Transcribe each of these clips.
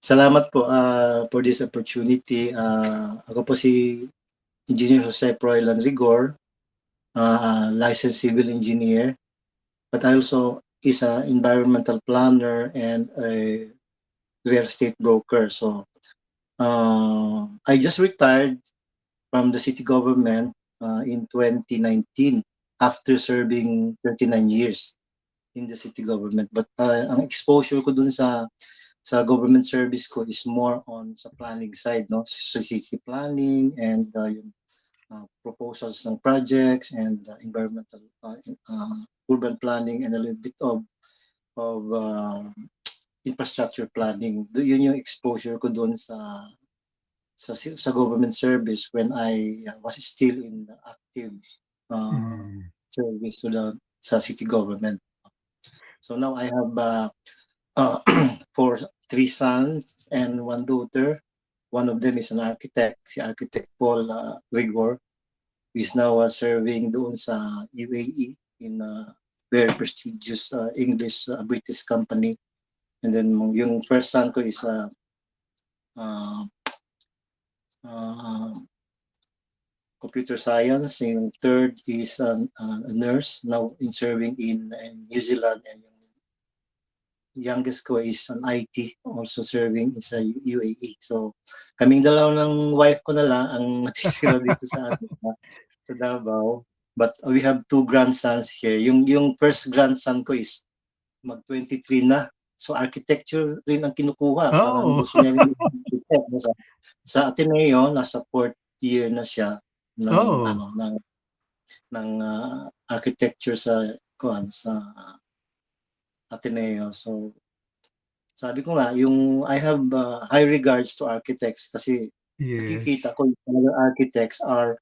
Salamat po for this opportunity. Ako po si Engineer Jose Froilan Rigor, licensed civil engineer, but I also is an environmental planner and a real estate broker. So I just retired from the city government in 2019 after serving 39 years in the city government. But ang exposure ko dun sa government service ko is more on sa planning side, no? Sa city planning and yung proposals ng projects and environmental urban planning and a little bit of infrastructure planning. Yun yung exposure ko doon sa government service when I was still in the active Mm. service to the sa city government. So now I have three sons and one daughter. One of them is an architect, si Architect Paul Rigor, who is now serving doon sa UAE in a very prestigious English British company. And then yung first son ko is uh, uh, computer science. Yung third is a nurse now in serving in New Zealand. And yung youngest ko is an IT also serving in sa UAE. So kaming dalawa ng wife ko na lang ang natitira dito sa atin sa Davao. But we have two grandsons here. Yung first grandson ko is mag 23 na. So architecture rin ang kinukuha. Parang Oh. gusto niya rin architect. Sa Ateneo, nasa fourth year na siya ng Oh. ano ng architecture sa Ateneo. So sabi ko nga, I have high regards to architects kasi nakikita Yes. ko yung architects are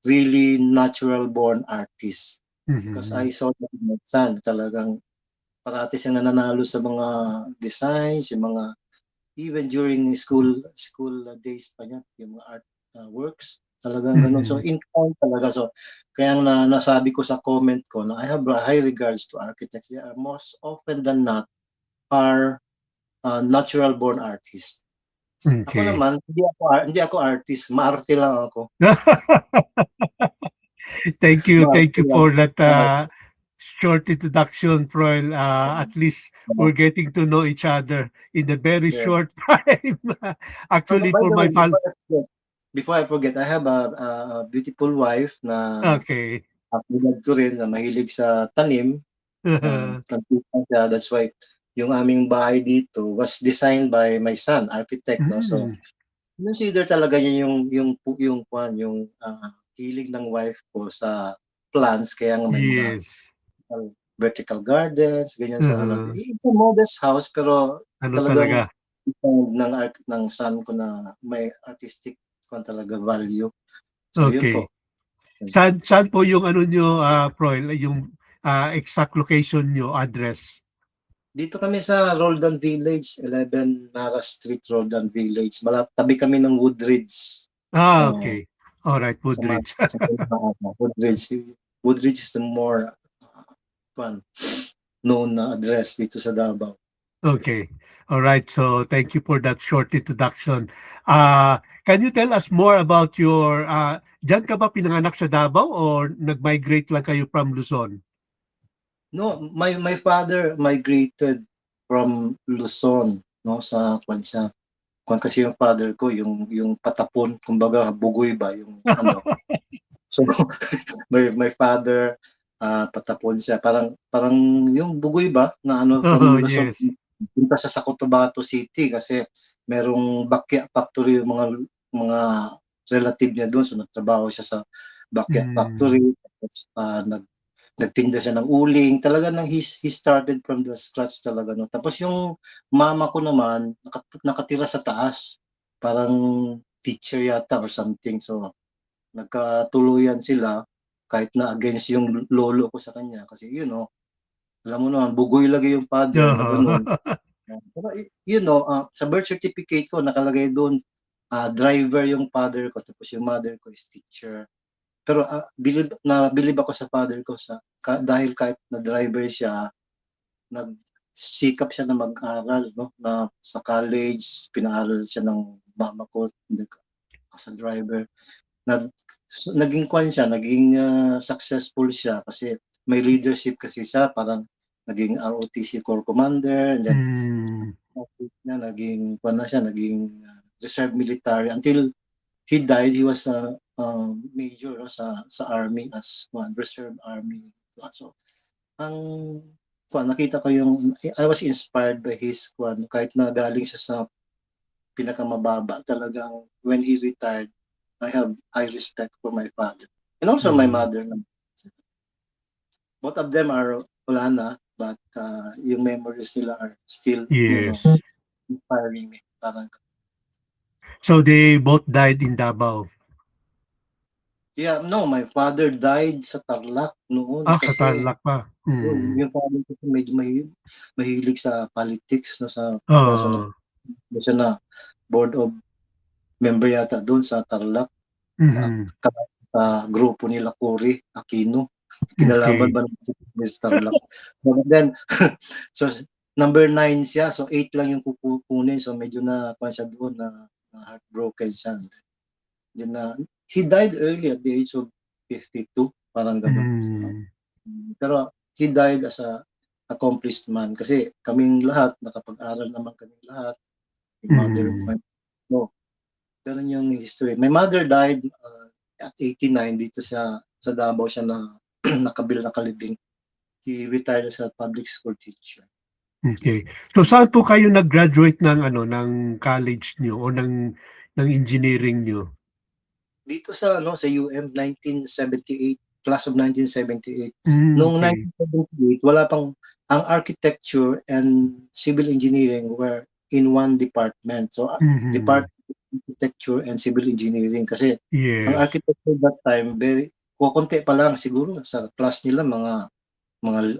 really natural born artists. Because I Mhm. saw that in my son, talagang parati siyang nananalo sa mga designs, yung mga even during school days pa niya, yung mga art works, talagang ganun. So Mhm. in time talaga. So kaya nasabi ko sa comment ko na I have high regards to architects. They are most often than not are natural born artists. Ako Okay. naman, hindi ako artist, maarte lang ako. Thank Maarte you lang. for that Uh, short introduction, Proel. At least we're getting to know each other in a very yeah. short time. Actually, By for the my way, fun. before I forget, I have a beautiful wife na Okay. katulad ko rin na mahilig sa tanim. Plantita siya. That's why yung aming bahay dito was designed by my son, architect, no? So Mm. consider talaga niya yung hilig ng wife ko sa plants kaya nga may mga Yes. vertical gardens, ganyan sa ano. Uh-huh. It's a modest house pero Ano talagang talaga? ng son ko na may artistic talaga value. So yun Okay. po. Saan po yung ano nyo, Proel, yung exact location nyo, address? Dito kami sa Roldan Village, 11 Nara Street, Roldan Village. Tabi kami ng Woodridge. Okay. All right, Sa mga Woodridge. sa mga Woodridge. Woodridge is the more fun known na address dito sa Davao. Okay. All right. So thank you for that short introduction. Can you tell us more about diyan ka ba pinanganak sa Davao or nag-migrate lang kayo from Luzon? No, my father migrated from Luzon, no, sa kwan siya. Kwan kasi yung father ko, yung patapon, kumbaga bugoy ba yung ano. So my father patapon siya. Parang yung bugoy ba na ano Oh, from Luzon yes. punta sa Cotabato City kasi merong bakya factory yung mga relative niya doon. So nagtrabaho siya sa bakya Mm. factory. Tapos, nagtinda siya ng uling. Talaga he started from the scratch talaga. No? Tapos yung mama ko naman, nakatira sa taas. Parang teacher yata or something. So, nagkatuluyan sila kahit na against yung lolo ko sa kanya. Kasi, alam mo naman, bugoy lagi yung father na Oo. ganun. Pero, sa birth certificate ko, nakalagay doon, driver yung father ko, tapos yung mother ko is teacher. Pero bilib ako sa father ko dahil kahit na driver siya, sikap siya na mag-aral, no? Na sa college, pinaaral siya ng mama ko as a driver. Naging kwan siya, naging successful siya kasi may leadership kasi siya, parang naging ROTC Corps Commander, and then naging kwan na siya, naging reserve military until he died. He was a major, no, sa army as one reserve army. So ang nakita ko yung I was inspired by his kwan, kahit na galing siya sa pinakamababa, talagang when he retired, I have high respect for my father and also my mother. Both of them are wala na, but yung memories nila are still, Yes. inspiring me. Parang, So they both died in Davao. yeah, no, my father died sa Tarlac noon Sa kasi Tarlac pa. yung father ko medyo mahilig sa politics, no, sa kaso Oh. siya na board of member yata doon sa Tarlac, sa grupo nila Cory Aquino. Kinalaban ba ng Tarlac? But then, so number 9 siya, so 8 lang yung kukunin, so medyo na siya doon, na heartbroken siya. Then, he died early at the age of 52, parang gano'n. Pero he died as a accomplished man kasi kaming lahat, nakapag-aral naman kaming lahat. No, ganun yung history. My mother died at 89 dito sa Davao siya na nakalibing. He retired as a public school teacher. Okay. So saan po kayo nag-graduate ng college niyo o ng engineering niyo? Dito sa sa UM 1978, class of 1978. Noong Okay. 1978, wala pang ang architecture and civil engineering were in one department. So Department of Architecture and Civil Engineering kasi ang Yes. architecture that time kukunti pa lang, siguro sa class nila mga 5,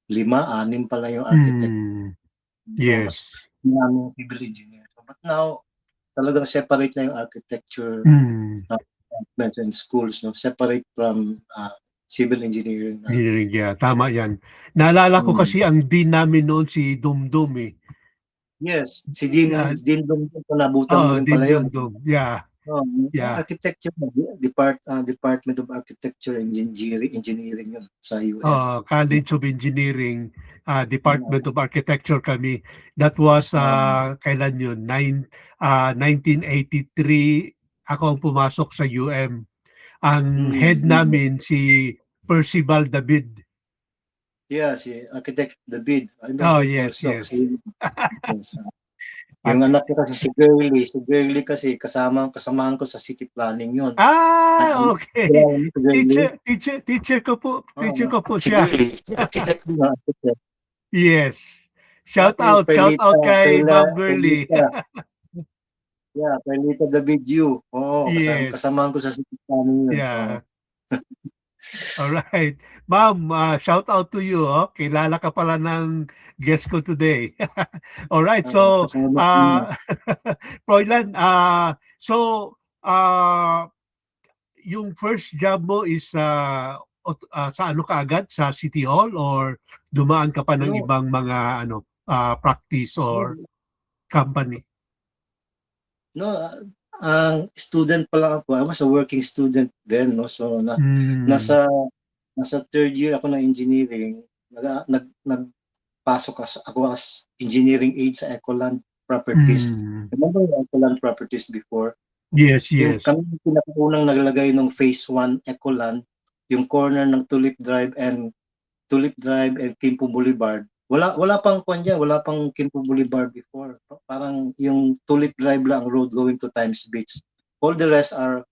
6 pa lang yung architect. So, mas Yes. maraming civil engineer. But now, talagang separate na yung architecture departments and schools, no? Separate from civil engineering na. Engineering, yeah. Tama yan. Naalala ko kasi ang dean namin noon si Dumdum eh. Yes, si Dean Yeah. Dumdum, nabutan mo rin Dean pala yun. Dumdum. Yeah. Yeah. Architecture, Department of Architecture and Engineering yun sa UM. College of Engineering, Department of Architecture kami. That was kailan yun? 1983 ako ang pumasok sa UM. Ang head namin si Percival David. Yeah, si Architect David. I know him Yes, also. yes. Yung anak ko kasi si Girly kasi kasamahan ko sa city planning yun. Okay. Teacher ko po Si siya. Girly, architect din, architect. Yes. Shout out kay Ma'am Girly. Yeah, Perlita David Yu. Oo, Yes. kasamahan ko sa city planning yun. Yeah. Alright. Ma'am, shout out to you. Kilala ka pala ng guest ko today. Alright, so Froilan, yung first job mo is sa ano kaagad sa City Hall or dumaan ka pa ng ibang mga practice or company? No, student pa lang ako. I was a working student then, no. So nasa third year ako ng engineering. Nagpasok ako as engineering aide sa Ecoland Properties. Remember yung Ecoland Properties before? Yes. Kami yung pinakaunang naglagay ng phase 1 Ecoland, yung corner ng Tulip Drive and Quimpo Boulevard. Wala pang wala pang Quimpo Boulevard before. Parang yung Tulip Drive lang ang road going to Times Beach. All the rest are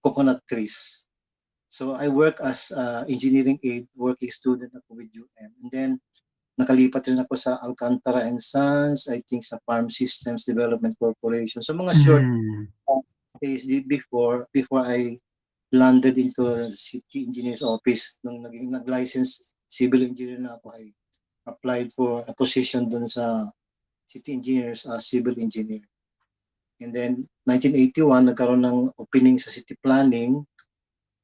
coconut trees. So I work as engineering aide, working student ako with UM. And then nakalipat rin ako sa Alcantara and Sons, I think sa Farm Systems Development Corporation. So mga short stays before I landed into the city engineer's office. Nung nag-license civil engineer na ako, I applied for a position dun sa city engineers as civil engineer. And then 1981 nagkaroon ng opening sa city planning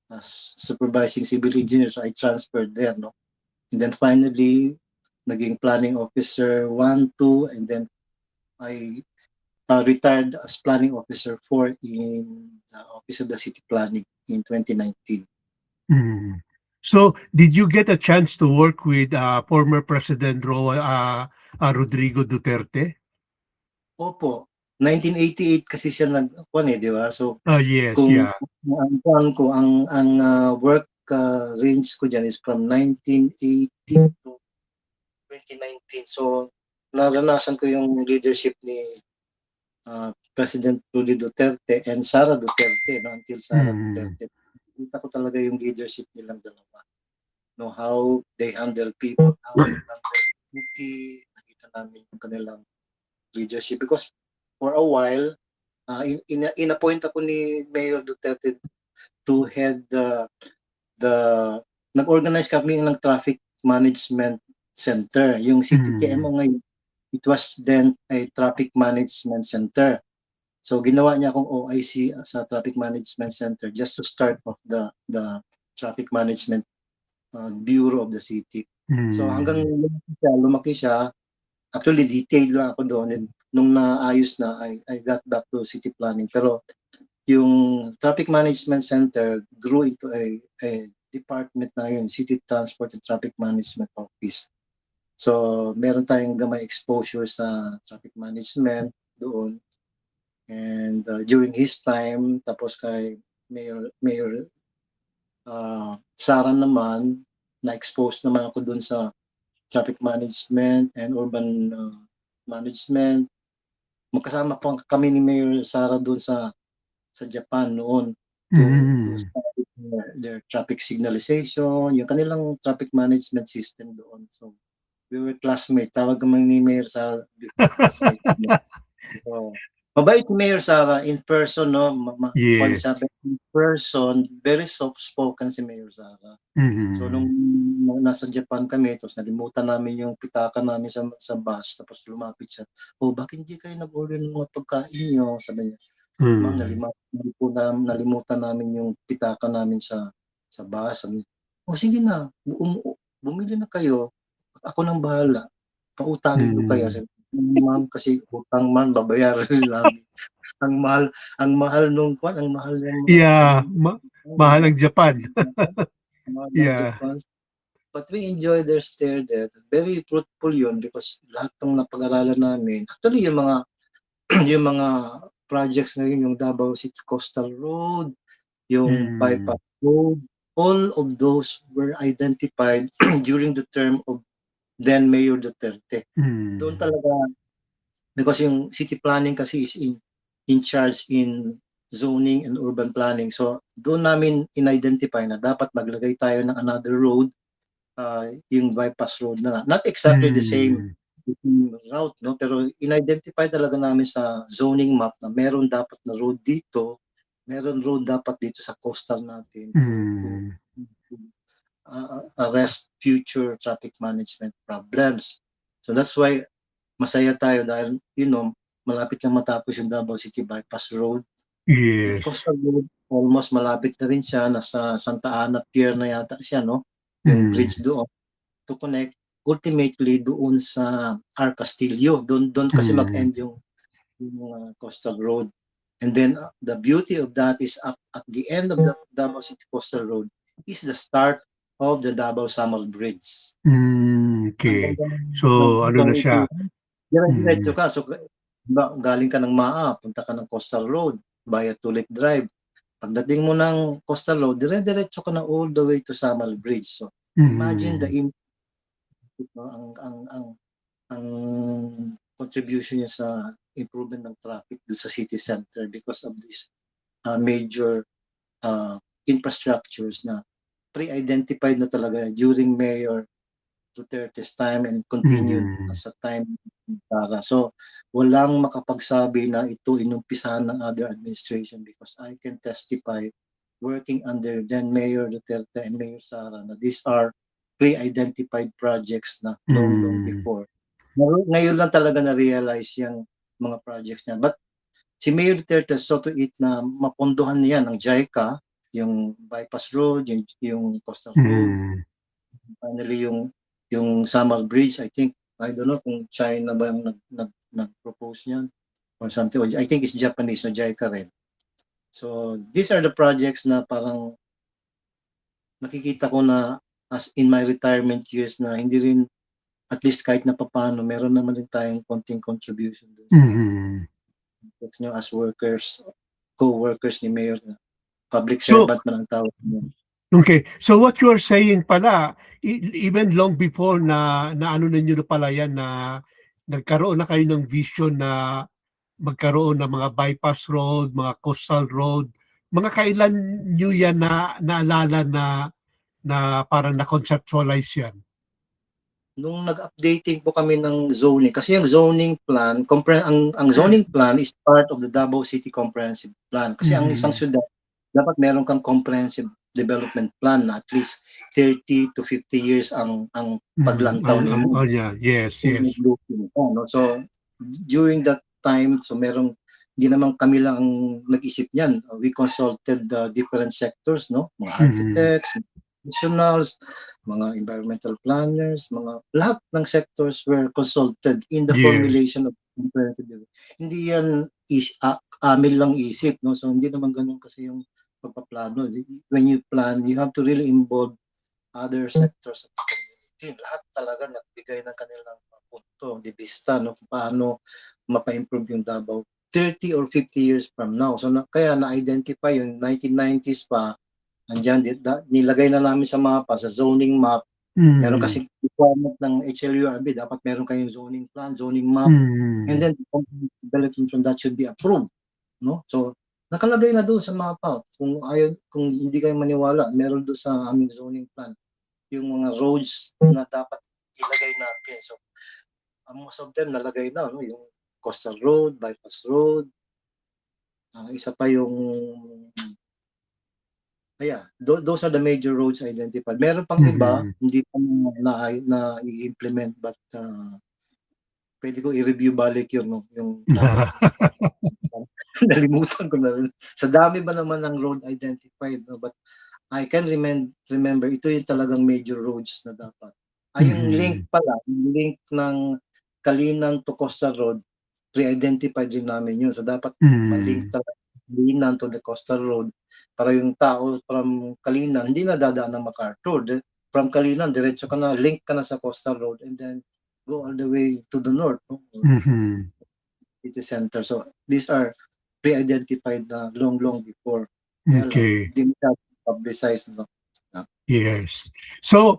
as supervising civil engineer, so I transferred there, no. And then finally naging planning officer 1, 2, and then I retired as planning officer 4 in the Office of the City Planning in 2019. Mm. So, did you get a chance to work with former President Rodrigo Duterte? Opo, 1988 kasi siya di ba? So Yes, kung yeah. ang work range ko diyan is from 1980 to 2019. So naranasan ko yung leadership ni President Rudy Duterte and Sara Duterte, no, until Sara Mm. Duterte. Kita ko talaga yung leadership nilang dalawa. No, how they handle people, how they handle duty. Nakita namin yung kanilang leadership because for a while, in-appoint ako ni Mayor Duterte to head the nag-organize kami ng traffic management center. Yung CTTMO ngayon, it was then a traffic management center. So ginawa niya akong OIC sa traffic management center just to start off the traffic management bureau of the city. So hanggang lumaki siya, actually detailed lang ako doon, and nung naayos na I got back to city planning. Pero yung traffic management center grew into a department na yun, City Transport and Traffic Management Office. So meron tayong gamay exposure sa traffic management doon. And during his time, tapos kay Mayor Sara naman, na-expose naman ako doon sa traffic management and urban management. Magkasama pa kami ni Mayor Sara doon sa Japan noon to study their traffic signalization, yung kanilang traffic management system doon. So we were classmates. Tawag kami ni Mayor Sara classmates. So, mabait si Mayor Sara in person, no? Yes. In person, very soft-spoken si Mayor Sara. So nung nasa Japan kami, tapos nalimutan namin yung pitaka namin sa bus, tapos lumapit siya, bakit hindi kayo nag-order ng mga pagkain nyo? Sabi niya, ma'am, nalimutan namin yung pitaka namin sa bus. Sabi niya, sige na, bumili na kayo, ako nang bahala, pautangin ko kayo. Sabi, ma'am, kasi utang man, babayaran namin. ang mahal nung ang mahal ng Yeah, mahal ang Japan. mahal ng Yeah. Japan. But we enjoy their stay there. Very fruitful yun because lahat ng napag-aralan namin, actually yung mga yung mga projects ngayon, yung Davao City Coastal Road, yung bypass road, all of those were identified during the term of then Mayor Duterte. Doon talaga, because yung city planning kasi is in charge in zoning and urban planning. So doon namin in-identify na dapat maglagay tayo ng another road, yung bypass road na. Not exactly the same route, no, pero in-identify talaga namin sa zoning map na meron dapat na road dito, meron road dapat dito sa coastal natin to arrest future traffic management problems. So that's why masaya tayo dahil malapit na matapos yung Davao City Bypass Road. Yung Yes. coastal road almost malapit na rin siya, nasa Santa Ana Pier na yata siya, no, yung bridge doon to connect ultimately doon sa R. Castillo. Doon kasi mag-end yung coastal road. And then the beauty of that is at the end of the Davao City Coastal Road is the start of the Davao Samal Bridge. Okay. So, ano na siya? Diretso ka. So, galing ka ng MAA, punta ka ng Coastal Road via Tulip Drive. Pagdating mo ng Coastal Road, dire-diretso ka na all the way to Samal Bridge. So, imagine the ang contribution niya sa improvement ng traffic doon sa city center because of this major infrastructures na pre-identified na talaga during Mayor Duterte's time and continued sa time para. So walang makapagsabi na ito inumpisahan ng other administration because I can testify working under then Mayor Duterte and Mayor Sara na these are pre-identified projects na long before. Ngayon lang talaga na-realize yung mga projects niya. But si Mayor Duterte saw to it na mapondohan niya ng JICA, yung bypass road, yung coastal road, finally yung Yung Samal Bridge, I don't know kung China ba yung nag-propose niyan or something. I think it's Japanese, no, JICA rin. So these are the projects na parang nakikita ko na as in my retirement years na hindi rin, at least kahit na papaano, meron naman din tayong konting contribution dun sa projects nyo as workers, co-workers ni Mayor na public So, servant man ang tawag niyo. okay. So what you're saying pala, even long before na ano ninyo na pala yan na nagkaroon na kayo ng vision na magkaroon ng mga bypass road, mga coastal road, mga kailan nyo yan na naalala na parang na-conceptualize yan? Nung nag-updating po kami ng zoning, kasi yung zoning plan, ang zoning plan is part of the Davao City Comprehensive Plan. Kasi ang isang syudad, dapat meron kang comprehensive development plan na at least 30 to 50 years ang paglantaw nimo. Oh yeah, yes. No? So during that time, so hindi naman kami lang ang nag-isip niyan. We consulted the different sectors, no? Mga architects, professionals, mga environmental planners, lahat ng sectors were consulted in the formulation of comprehensive development. Hindi yan amin lang isip, no? So hindi naman ganun kasi yung pagpaplano. When you plan, you have to really involve other sectors of the community. Lahat talaga nagbigay ng kanilang punto, di vista, no? Kung paano mapa-improve yung Davao 30 or 50 years from now. So kaya na-identify yung 1990s pa, andyan, nilagay na namin sa mapa, sa zoning map. Meron kasi requirement ng HLURB, dapat meron kayong zoning plan, zoning map, and then development from that should be approved. No? So, nakalagay na doon sa mapa. Kung hindi kayo maniwala, meron doon sa aming zoning plan yung mga roads na dapat ilagay natin. So, most of them nalagay na, no? Yung coastal road, bypass road, isa pa yung those are the major roads identified. Meron pang iba, hindi pa na-implement, but pwede ko i-review balik yun, no? Yung nalimutan ko na rin. Sa dami ba naman ng road identified, no? But I can remember, ito yung talagang major roads na dapat. Yung link pala, yung link ng Kalinan to Coastal Road, pre-identified din namin yun. So dapat ma-link talaga Kalinan to the Coastal Road para yung tao from Kalinan, hindi na dadaan ng MacArthur. From Kalinan, diretso ka na, link ka na sa Coastal Road and then go all the way to the north, no? City center. So these are pre-identified na long before. Okay. Hindi mo publicized, no? Yes. So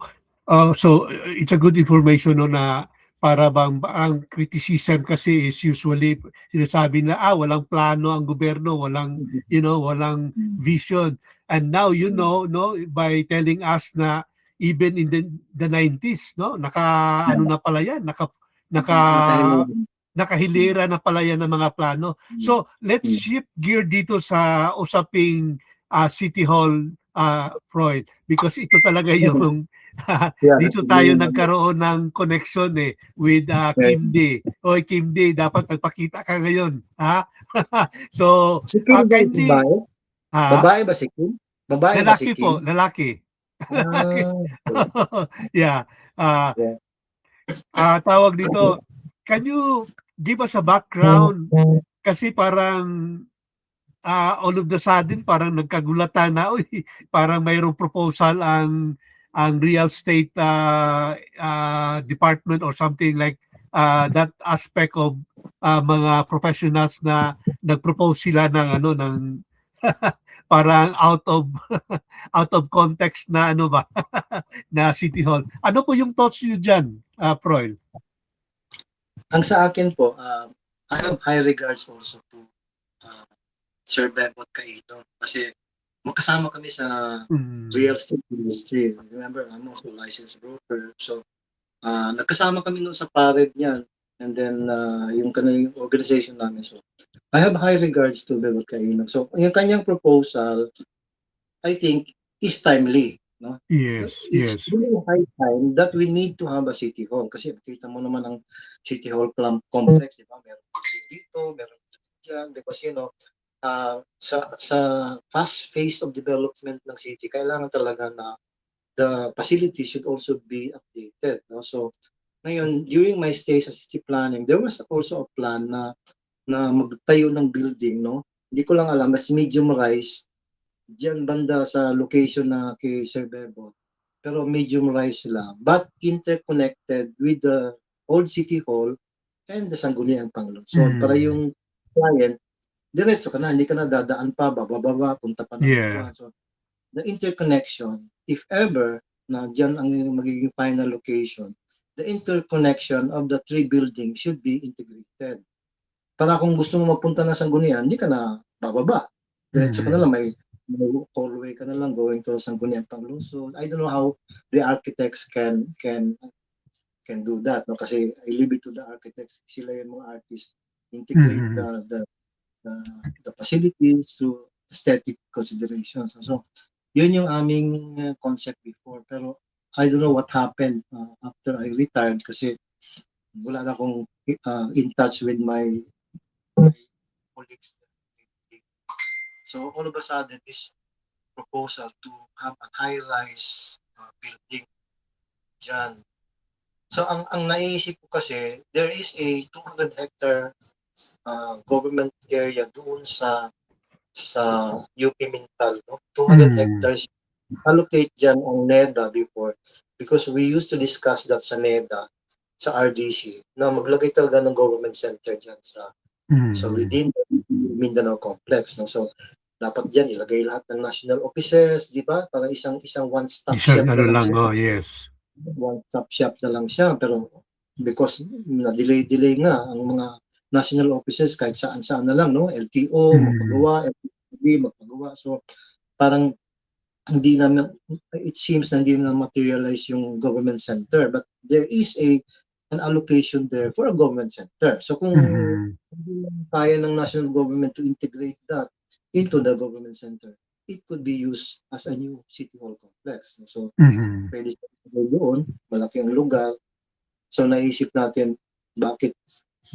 it's a good information, no, na para bang ang criticism kasi is usually sinasabi na walang plano ang gobyerno, walang walang vision. And now no, by telling us na even in the 90s, no, ano na pala yan, nakahilera na pala yan ng mga plano. So let's shift gear dito sa usaping City Hall, Freud, because ito talaga yung dito tayo nagkaroon ng connection with Kim D. Oy, Kim D, dapat magpakita ka ngayon, ha? So, si Kim kindly, babae ba si Kim? Babae ba si Kim? Lalaki. Yeah. Tawag dito, can you give us a background? Kasi parang all of the sudden parang nagkagulatan na parang mayroong proposal ang real estate department or something like that aspect of mga professionals na nagpropose sila ng ng parang out of context na na City Hall. Ano po yung thoughts niyo diyan, Froil? Ang sa akin po, I have high regards also to Sir Bebot Caino kasi magkasama kami sa real estate industry. Remember, I'm also a licensed broker. So, nagkasama kami noon sa PAREB niyan. And then, yung kanilang organization namin. So, I have high regards to Bebot Caino. So, yung kanyang proposal, I think, is timely. No? It's really high time that we need to have a city hall. Kasi kita mo naman ang city hall complex, di ba? Meron dito, meron dyan. Because, sa fast phase of development ng city, kailangan talaga na the facility should also be updated. No? So, ngayon, during my stay sa city planning, there was also a plan na magtayo ng building, no? Hindi ko lang alam, mas medium rise, diyan banda sa location na kay Sir Bebo. Pero medium rise sila, but interconnected with the old City Hall and the Sangguniang Panglungsod. Para yung client, diretso ka na, hindi ka na dadaan pa, bababa, punta pa ng Yeah. Butuan. So, the interconnection, if ever na diyan ang magiging final location, the interconnection of the three buildings should be integrated. Para kung gusto mo magpunta ng Sangguniang, hindi ka na bababa. Diretso ka na lang, may hallway ka na lang going to Sangguniang Panglungsod. I don't know how the architects can do that, no? Kasi I leave it to the architects. Sila yung mga artists integrate the facilities to aesthetic considerations. So, yun yung aming concept before. Pero I don't know what happened after I retired kasi wala na akong in touch with my colleagues. So all of a sudden, this proposal to have a high-rise building dyan. So ang naiisip ko kasi, there is a 200 hectare government area doon sa UP Mintal. No? 200 hectares allocate dyan ang NEDA before because we used to discuss that sa NEDA, sa RDC, na maglagay talaga ng government center dyan so within the Mindanao complex. No? So dapat dyan ilagay lahat ng national offices, di ba? Para isang one-stop shop na lang siya. Yes. One-stop shop na lang siya. Pero because na-delay nga ang mga national offices kahit saan-saan na lang, no? LTO, magpagawa, FTV, magpagawa. So parang hindi na, it seems na hindi na materialize yung government center. But there is an allocation there for a government center. So kung hindi kaya ng national government to integrate that into the government center, it could be used as a new city hall complex. So, pwede sa doon, malaki ang lugar. So, naisip natin, bakit,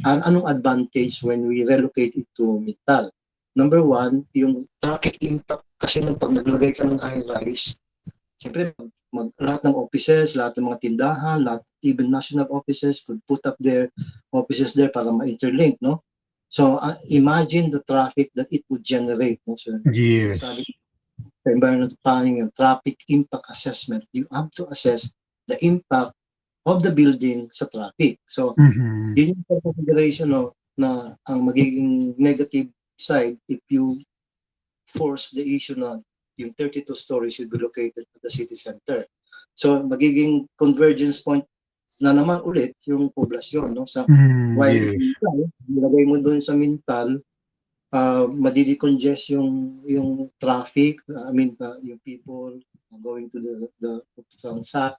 anong advantage when we relocate it to Mintal? Number one, yung traffic impact kasi nung pag naglagay ka ng high-rise, siyempre, lahat ng offices, lahat ng mga tindahan, even national offices could put up their offices there para ma-interlink, no? So, imagine the traffic that it would generate. No? So, yes. sa environmental planning and traffic impact assessment, you have to assess the impact of the building sa traffic. So, yun yung consideration na ang magiging negative side if you force the issue na yung 32 stories should be located at the city center. So, magiging convergence point na naman ulit yung poblasyon, no? Sa while ilagay mo doon sa Mintal, madidecongest yung traffic, yung people going to the SAC.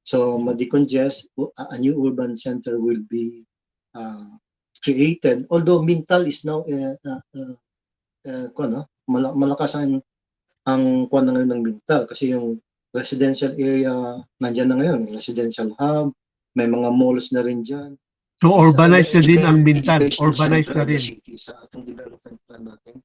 So madecongest, a new urban center will be created. Although Mintal is now malakas ang kuwan na ngayon ng Mintal kasi yung residential area nandiyan na ngayon, residential hub, may mga malls na rin dyan. So urbanized na din ang Mintal, urbanized na rin. Sa atong development plan natin.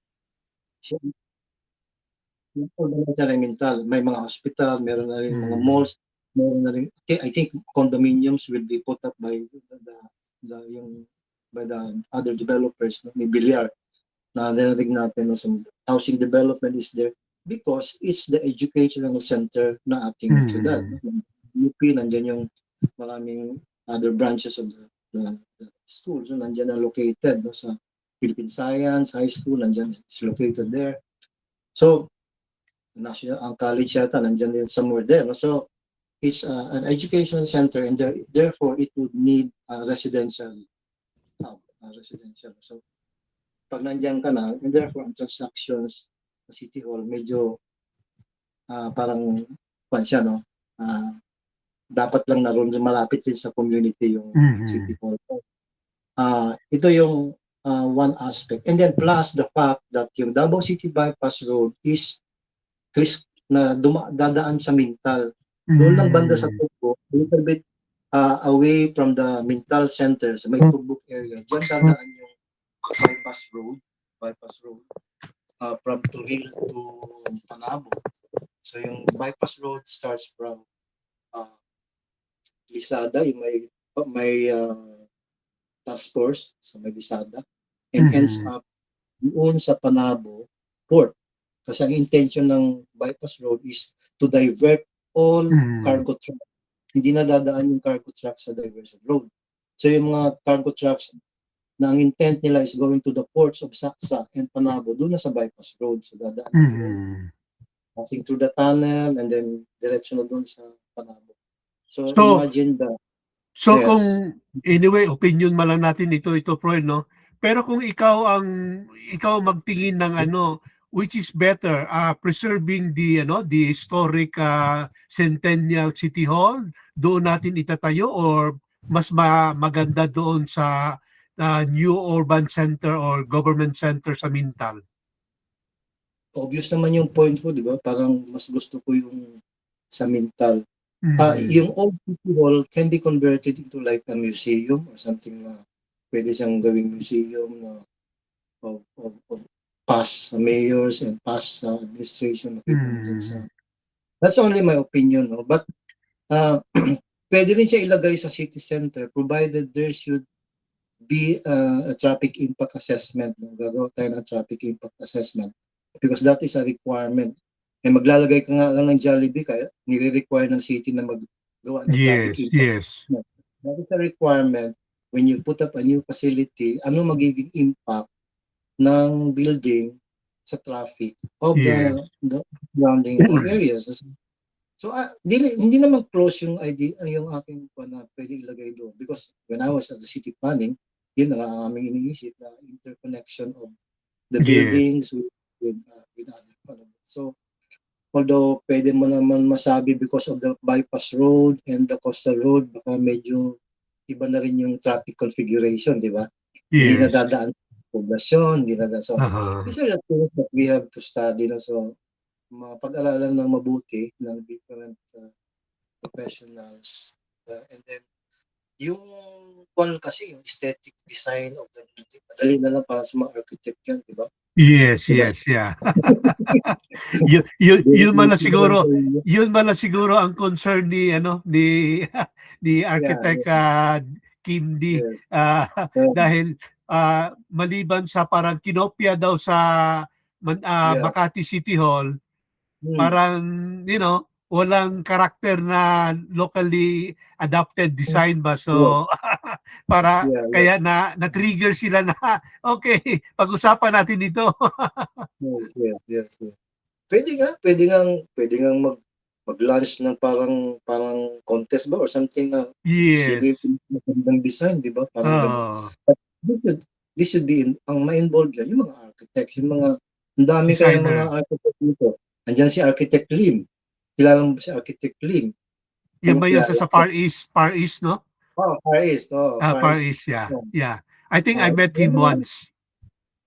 Urbanized na rin Mintal, may mga hospital, meron na rin mga malls, meron na rin, I think condominiums will be put up by the other developers, may bilyar na narinig natin, so housing development is there because it's the educational center na ating syudad. UP, nandiyan yung maraming other branches of the schools, so nandiyan na located, no, sa Philippine Science High School, nandiyan is located there. So, national ang college yata, nandiyan din somewhere there. No? So, it's an education center and therefore it would need a residential residential. So, pag nandiyan ka na, and therefore ang transactions sa City Hall medyo parang siya, no? Dapat lang naroon malapit din sa community yung City Hall. Ito yung one aspect. And then plus the fact that yung Davao City Bypass Road is na dadaan sa Mintal. Doon lang banda sa Tugbo, a little bit away from the Mintal Center, sa may Tugbok area. Diyan dadaan yung bypass road from Turil to Panabo. So yung bypass road starts from uh, Lisada, yung may task force sa may Lisada, and ends Mhm. up doon sa Panabo Port. Kasi ang intention ng bypass road is to divert all Mhm. cargo trucks. Hindi na dadaan yung cargo trucks sa diversion road. So yung mga cargo trucks na ang intent nila is going to the ports of Saksa and Panabo, doon na sa bypass road. So dadaan na doon, Mhm. passing through the tunnel, and then diretso na doon sa Panabo. So So imagine that, so yes, kung anyway, opinion man lang natin ito Froy, no? Pero kung ikaw magtingin ng ano, which is better, preserving the historic Centennial City Hall, doon natin itatayo, or mas maganda doon sa New Urban Center or Government Center sa Mintal? obvious naman yung point mo, di ba? Parang mas gusto ko yung sa Mintal. Mhm. Yung old City Hall can be converted into like a museum or something na pwede siyang gawing museum na of past mayors and past administration nakita mo dyan sa. Mhm. That's only my opinion, no? But uh, pwede rin siya ilagay sa city center provided there should be a traffic impact assessment. No? Gagawa tayo ng traffic impact assessment because that is a requirement. Eh maglalagay ka nga lang ng Jollibee kaya nire-require ng city na maggawa ng traffic Yes, impact yes. assessment. That is a requirement when you put up a new facility, ano magiging impact ng building sa traffic of Yes. the surrounding areas. So hindi naman close yung idea yung aking na pwede ilagay doon because when I was at the city planning, yun ang aming iniisip na interconnection of the Yes. buildings with other elements. So although pwede mo naman masabi because of the bypass road and the coastal road, baka medyo iba na rin yung traffic configuration, di ba? Hindi na Yes. dadaan sa poblasyon, hindi na dadaan. So, Uh-huh. these are the things that we have to study. No? So, mapag-aralan ng mabuti ng different professionals. And then, yung kasi, yung aesthetic design of the building, madali na lang para sa mga architect yan, di ba? Yes, Diba? yes, yeah. Yun man na siguro, ang concern ni ni Yeah, architect Kim D, yes, ah, yes, dahil maliban sa parang kinopya daw sa yeah. Makati City Hall, Hmm. parang walang karakter na locally adapted design ba, Yeah, so para yeah, yeah. kaya na-trigger sila na okay, pag-usapan natin ito. Yes, yes, yes, yes. Pwede nga mag-launch ng parang contest ba or something na sino Yes. yung magandang design, di ba? Parang gano'n. Oo. But this should be ang ma-involved diyan yung mga architects, yung mga ang dami kayang mga Designer. architect dito. Andiyan si Architect Lim. Kilala mo ba si Architect Lim? Yan Kung ba yun kilala. sa Far East, no? Far East. Oh, Far Far East. East, yeah. Yeah. Yeah. I think I met him Yung mga once.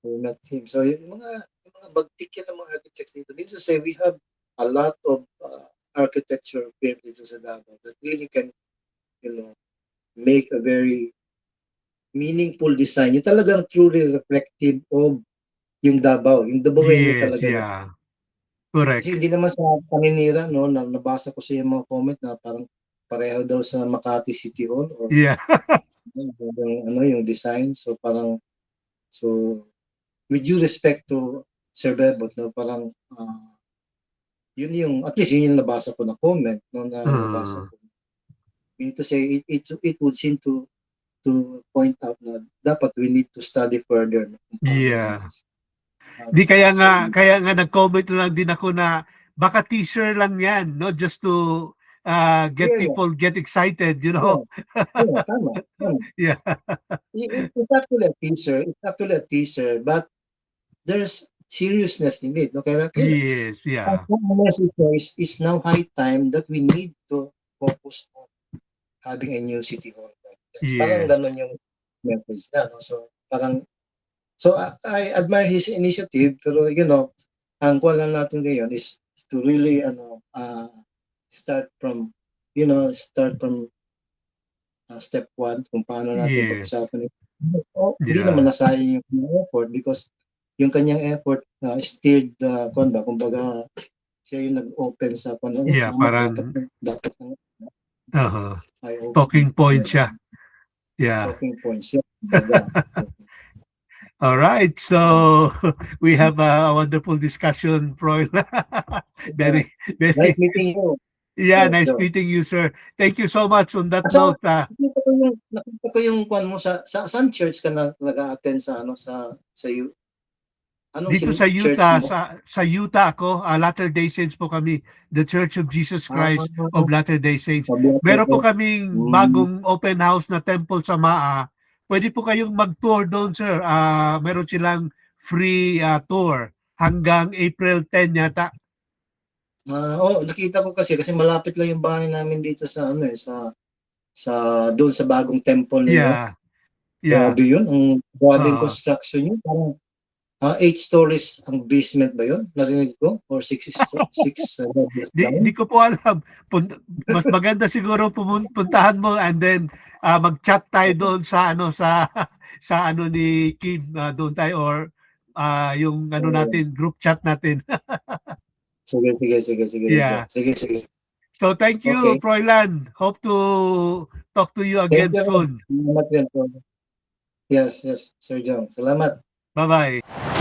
we met him. So yung mga bagtik yan ng mga architects dito. Means to say we have a lot of architecture firms dito sa Davao that really can, you know, make a very meaningful design. Yung talagang truly reflective of yung Davao. Yung Davaoeno Yes, talaga. yeah. Kasi Correct. hindi naman sa paninira, no, na nabasa ko sa yung mga comment na parang pareho daw sa Makati City Hall or Yeah. yung design. So parang, so with due respect to Sir Bebot, no, parang yun yung, at least yun yung nabasa ko na comment, no, na nabasa Uh, ko. Meaning to say, it would seem to point out na dapat we need to study further no, kung paano natin yeah. Di design. kaya nga nag-comment lang din ako na baka teaser lang yan, no? Just to get Yeah, yeah, people get excited, yeah, yeah, tama, tama. Yeah. It's actually a teaser, but there's seriousness in it. No? Kaya Yes, yeah. ang message is now high time that we need to focus on having a new city hall complex. Parang Yes. ganun yung message na. No? So, parang, so I admire his initiative, pero ang kuha lang natin ngayon is to really, start from, start from step one, kung paano natin Yes. pag-usapan ito. Hindi naman Yeah. nasayang yung kanyang effort because yung kanyang effort steered the kumbaga siya yung nag-open sa ano, Yeah, tama, parang dapat uh, ay talking point siya. Yeah. talking points. Yeah. All right. So we have a wonderful discussion, Froy. Very, Nice very, meeting you. yeah, Yeah, nice so. meeting you, sir. Thank you so much on that Asa, note. nakita ko yung kwan mo sa saan church ka nag-attend sa ano sa anong Dito sa church Utah, mo? sa Utah ako, Latter-day Saints po kami, The Church of Jesus Ah, Christ of Latter-day Saints. sabi ko. Meron po kaming Mm. bagong open house na temple sa Maa. Pwede po kayong mag-tour doon, sir. Meron silang free tour hanggang April 10 yata. Nakita ko kasi malapit lang yung bahay namin dito sa ano sa doon sa bagong temple ninyo. Yeah. Yeah. Grabe yun, ang grabing Uh, construction yun. Parang 8 stories ang basement ba yun? Narinig ko? Or 6 levels di lang? ko po alam. Mas maganda siguro puntahan mo and then mag-chat tayo doon sa ano sa ano ni Kim doon tayo or yung ano natin group chat natin. Sige, Yeah. Sige. So thank you, Okay. Froilan. Hope to talk to you Thank again you. soon. Salamat yan po. Yes, Sir John. Salamat. Bye-bye.